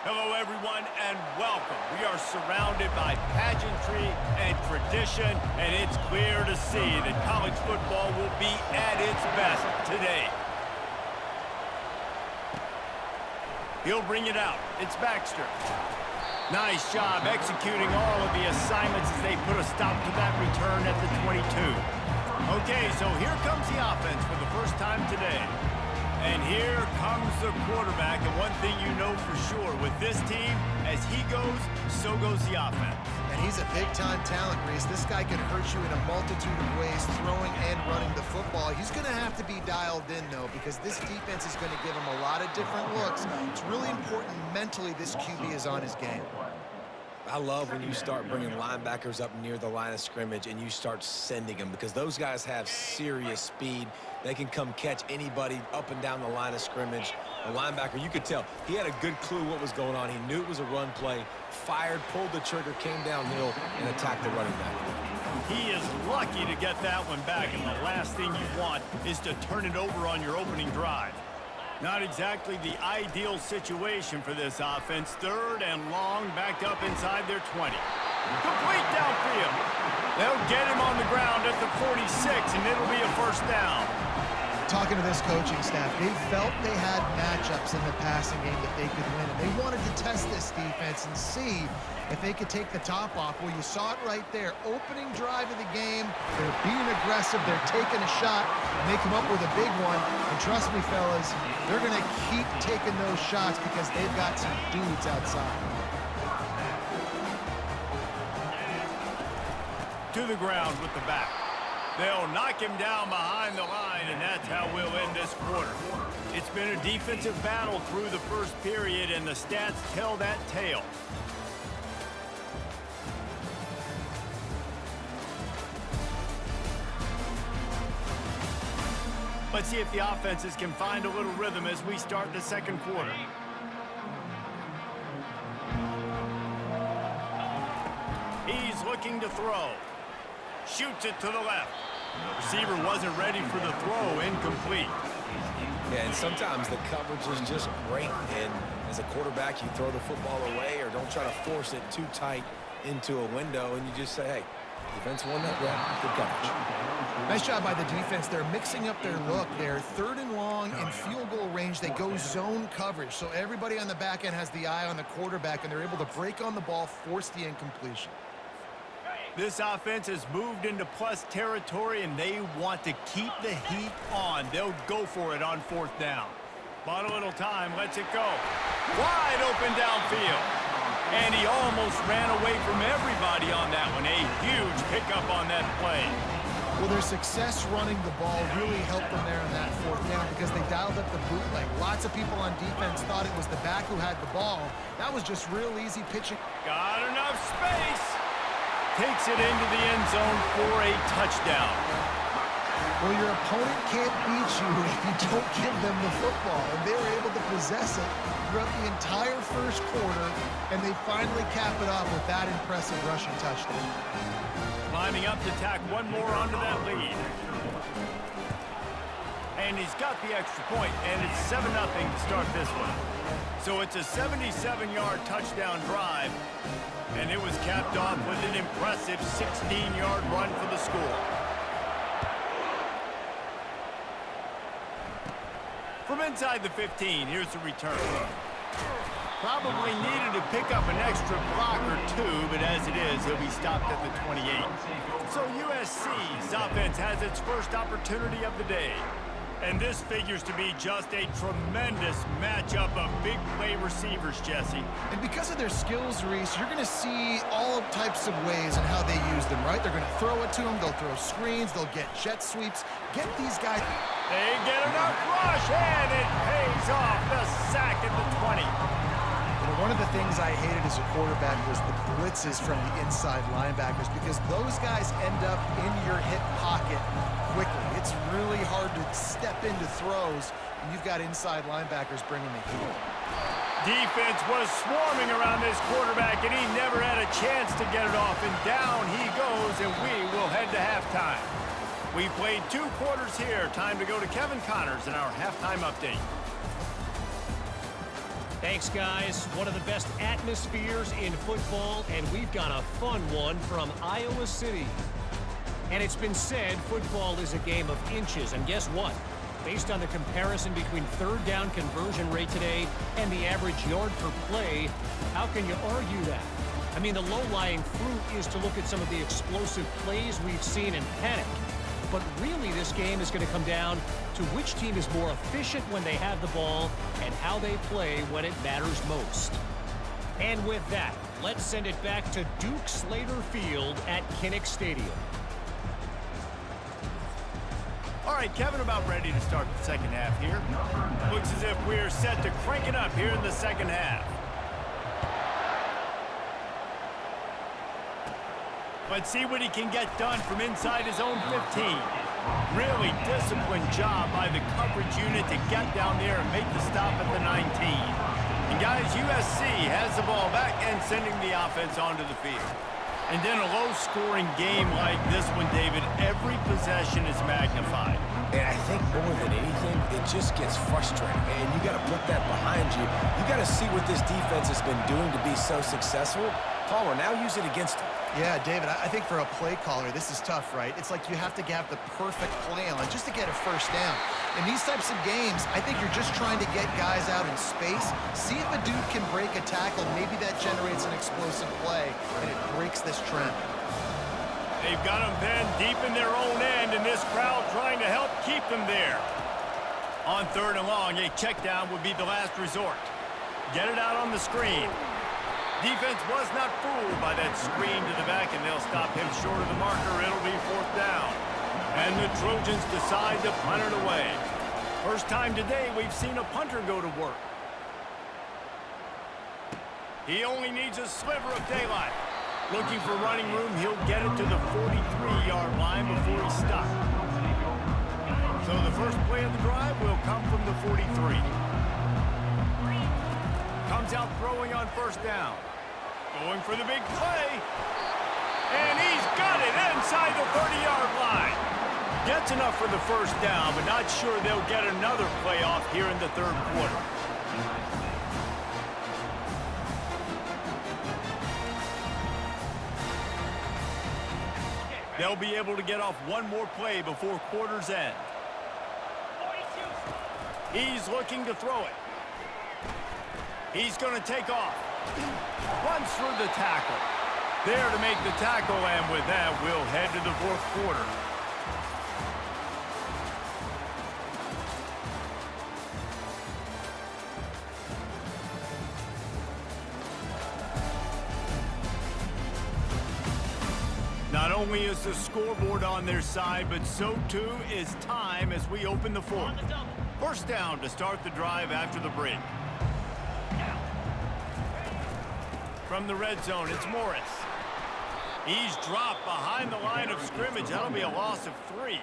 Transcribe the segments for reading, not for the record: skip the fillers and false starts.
Hello, everyone, and welcome. We are surrounded by pageantry and tradition, and it's clear to see that college football will be at its best today. He'll bring it out. It's Baxter. Nice job executing all of the assignments as they put a stop to that return at the 22. Okay, so here comes the offense for the first time today. And here comes the quarterback, and one thing you know for sure, with this team, as he goes, so goes the offense. And he's a big-time talent, Reese. This guy can hurt you in a multitude of ways, throwing and running the football. He's going to have to be dialed in, though, because this defense is going to give him a lot of different looks. It's really important mentally this QB is on his game. I love when you start bringing linebackers up near the line of scrimmage and you start sending them, because those guys have serious speed. They can come catch anybody up and down the line of scrimmage. A linebacker, you could tell, he had a good clue what was going on. He knew it was a run play, fired, pulled the trigger, came downhill, and attacked the running back. He is lucky to get that one back, and the last thing you want is to turn it over on your opening drive. Not exactly the ideal situation for this offense. Third and long, back up inside their 20. Complete downfield. They'll get him on the ground at the 46, and it'll be a first down. Talking to this coaching staff, they felt they had matchups in the passing game that they could win, and they wanted to test this defense and see if they could take the top off. Well, you saw it right there. Opening drive of the game, they're being aggressive, they're taking a shot, and they come up with a big one. And trust me, fellas, they're going to keep taking those shots because they've got some dudes outside. To the ground with the back. They'll knock him down behind the line, and that's how we'll end this quarter. It's been a defensive battle through the first period, and the stats tell that tale. Let's see if the offenses can find a little rhythm as we start the second quarter. He's looking to throw. Shoots it to the left. Receiver wasn't ready for the throw. Incomplete. Yeah, and sometimes the coverage is just great. And as a quarterback, you throw the football away or don't try to force it too tight into a window, and you just say, hey, defense won that round. Good coverage. Nice job by the defense. They're mixing up their look. They're third and long in field goal range. They go zone coverage. So everybody on the back end has the eye on the quarterback, and they're able to break on the ball, force the incompletion. This offense has moved into plus territory, and they want to keep the heat on. They'll go for it on fourth down. Bought a little time, lets it go. Wide open downfield. And he almost ran away from everybody on that one. A huge pickup on that play. Well, their success running the ball really helped them there on that fourth down because they dialed up the bootleg. Lots of people on defense thought it was the back who had the ball. That was just real easy pitching. Got enough space. Takes it into the end zone for a touchdown. Well, your opponent can't beat you if you don't give them the football. And they were able to possess it throughout the entire first quarter, and they finally cap it off with that impressive rushing touchdown. Lining up to tack one more onto that lead. And he's got the extra point, and it's 7-0 to start this one. So it's a 77-yard touchdown drive. And it was capped off with an impressive 16-yard run for the score. From inside the 15, here's the return. Probably needed to pick up an extra block or two, but as it is, he'll be stopped at the 28. So USC's offense has its first opportunity of the day. And this figures to be just a tremendous matchup of big play receivers, Jesse. And because of their skills, Reese, you're going to see all types of ways in how they use them, right? They're going to throw it to them. They'll throw screens. They'll get jet sweeps. Get these guys. They get enough rush, and it pays off. The sack at the 20. You know, one of the things I hated as a quarterback was the blitzes from the inside linebackers because those guys end up in your hip pocket quickly. It's really hard to step into throws when you've got inside linebackers bringing the heat. Defense was swarming around this quarterback, and he never had a chance to get it off, and down he goes, and we will head to halftime. We've played 2 quarters here. Time to go to Kevin Connors in our halftime update. Thanks, guys. One of the best atmospheres in football, and we've got a fun one from Iowa City. And it's been said football is a game of inches, and guess what? Based on the comparison between third down conversion rate today and the average yard per play, how can you argue that? I mean, the low-lying fruit is to look at some of the explosive plays we've seen in panic. But really, this game is going to come down to which team is more efficient when they have the ball and how they play when it matters most. And with that, let's send it back to Duke Slater Field at Kinnick Stadium. All right, Kevin, about ready to start the second half here. Looks as if we're set to crank it up here in the second half. Let's see what he can get done from inside his own 15. Really disciplined job by the coverage unit to get down there and make the stop at the 19. And guys, USC has the ball back and sending the offense onto the field. And then a low-scoring game like this one, David, every possession is magnified. And I think more than anything, it just gets frustrating. And you got to put that behind you. You got to see what this defense has been doing to be so successful. Palmer, now use it against him. Yeah, David, I think for a play caller, this is tough, right? It's like you have to have the perfect play on just to get a first down. In these types of games, I think you're just trying to get guys out in space, see if a dude can break a tackle. Maybe that generates an explosive play, and it breaks this trend. They've got them then deep in their own end, and this crowd trying to help keep them there. On third and long, a check down would be the last resort. Get it out on the screen. Defense was not fooled by that screen to the back, and they'll stop him short of the marker. It'll be fourth down. And the Trojans decide to punt it away. First time today we've seen a punter go to work. He only needs a sliver of daylight. Looking for running room, he'll get it to the 43-yard line before he's stopped. So the first play of the drive will come from the 43. Comes out throwing on first down. Going for the big play. And he's got it inside the 30-yard line. Gets enough for the first down, but not sure they'll get another play off here in the third quarter. They'll be able to get off one more play before quarter's end. He's looking to throw it. He's going to take off. Runs through the tackle. There to make the tackle, and with that, we'll head to the fourth quarter. Not only is the scoreboard on their side, but so too is time as we open the fourth. First down to start the drive after the break. From the red zone, it's Morris. He's dropped behind the line of scrimmage. That'll be a loss of 3.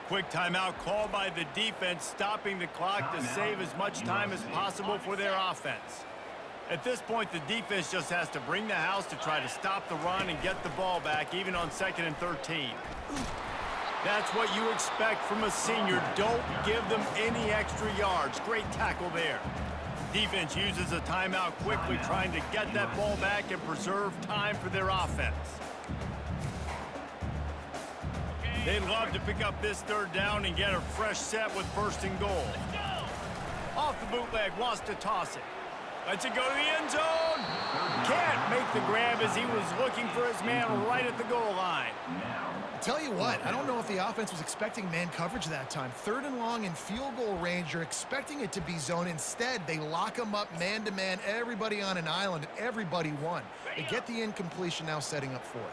Quick timeout called by the defense, stopping the clock to save as much time as possible for their offense. At this point, the defense just has to bring the house to try to stop the run and get the ball back, even on 2nd and 13. That's what you expect from a senior. Don't give them any extra yards. Great tackle there. Defense uses a timeout quickly, trying to get that ball back and preserve time for their offense. They'd love to pick up this third down and get a fresh set with first and goal. Off the bootleg, wants to toss it. Lets it go to the end zone. Can't make the grab as he was looking for his man right at the goal line. Tell you what, I don't know if the offense was expecting man coverage that time. Third and long in field goal range, you're expecting it to be zone. Instead, they lock them up man-to-man, everybody on an island, and everybody won. They get the incompletion, now setting up fourth.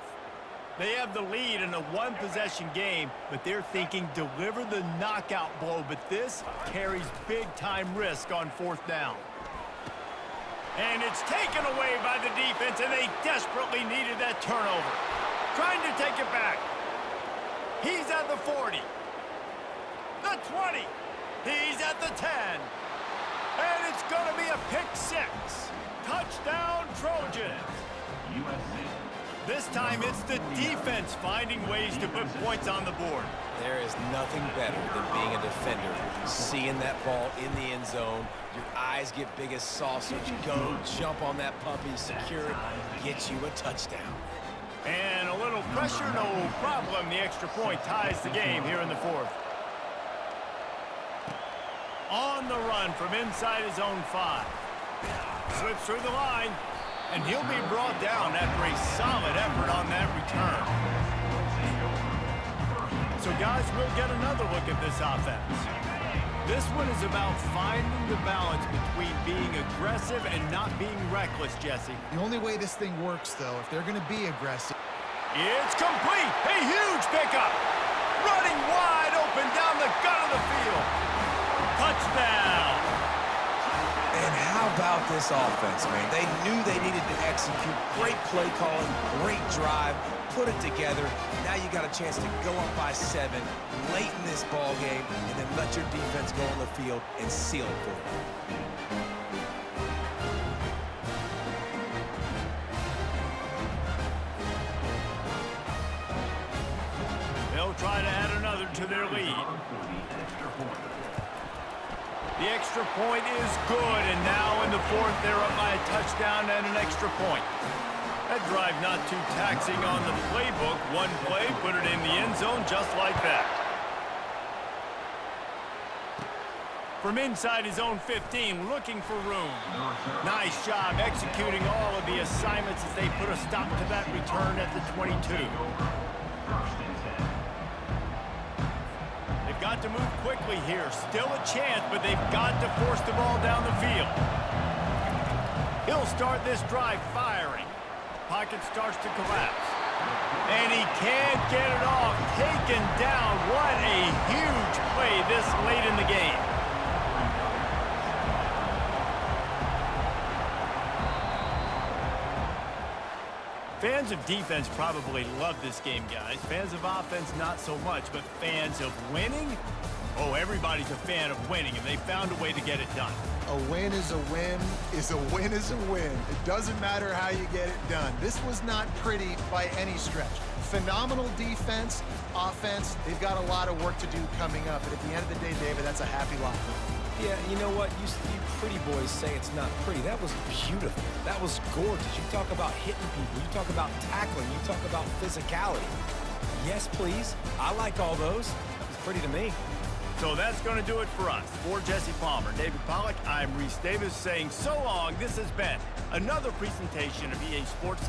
They have the lead in a one-possession game, but they're thinking deliver the knockout blow, but this carries big-time risk on fourth down. And it's taken away by the defense, and they desperately needed that turnover. Trying to take it back. He's at the 40. The 20. He's at the 10. And it's going to be a pick 6. Touchdown, Trojans. USC. This time, it's the defense finding ways to put points on the board. There is nothing better than being a defender. Seeing that ball in the end zone, your eyes get big as saucers. Go jump on that puppy, secure it, get you a touchdown. And a little pressure, no problem. The extra point ties the game here in the fourth. On the run from inside his own 5. Slips through the line, and he'll be brought down after a solid effort on that return. So, guys, we'll get another look at this offense. This one is about finding the balance between being aggressive and not being reckless, Jesse. The only way this thing works, though, if they're going to be aggressive. It's complete. A huge pickup. Running wide open down the gut of the field. Touchdown. And how about this offense, man? They knew they needed to execute. Great play calling, great drive, put it together. Now you got a chance to go up by 7 late in this ball game and then let your defense go on the field and seal it for you. They'll try to add another to their lead. The extra point is good, and now in the fourth, they're up by a touchdown and an extra point. That drive not too taxing on the playbook. One play, put it in the end zone just like that. From inside his own 15, looking for room. Nice job executing all of the assignments as they put a stop to that return at the 22. They've got to move quickly here. Still a chance, but they've got to force the ball down the field. He'll start this drive firing. Pocket starts to collapse. And he can't get it off. Taken down. What a huge play this late in the game. Fans of defense probably love this game, guys. Fans of offense, not so much. But fans of winning? Oh, everybody's a fan of winning, and they found a way to get it done. A win is a win is a win is a win. It doesn't matter how you get it done. This was not pretty by any stretch. Phenomenal defense, offense. They've got a lot of work to do coming up. But at the end of the day, David, that's a happy lot for them. Yeah, you know what? You pretty boys say it's not pretty. That was beautiful. That was gorgeous. You talk about hitting people. You talk about tackling. You talk about physicality. Yes, please. I like all those. It's pretty to me. So that's going to do it for us. For Jesse Palmer, David Pollack, I'm Reese Davis saying so long. This has been another presentation of EA Sports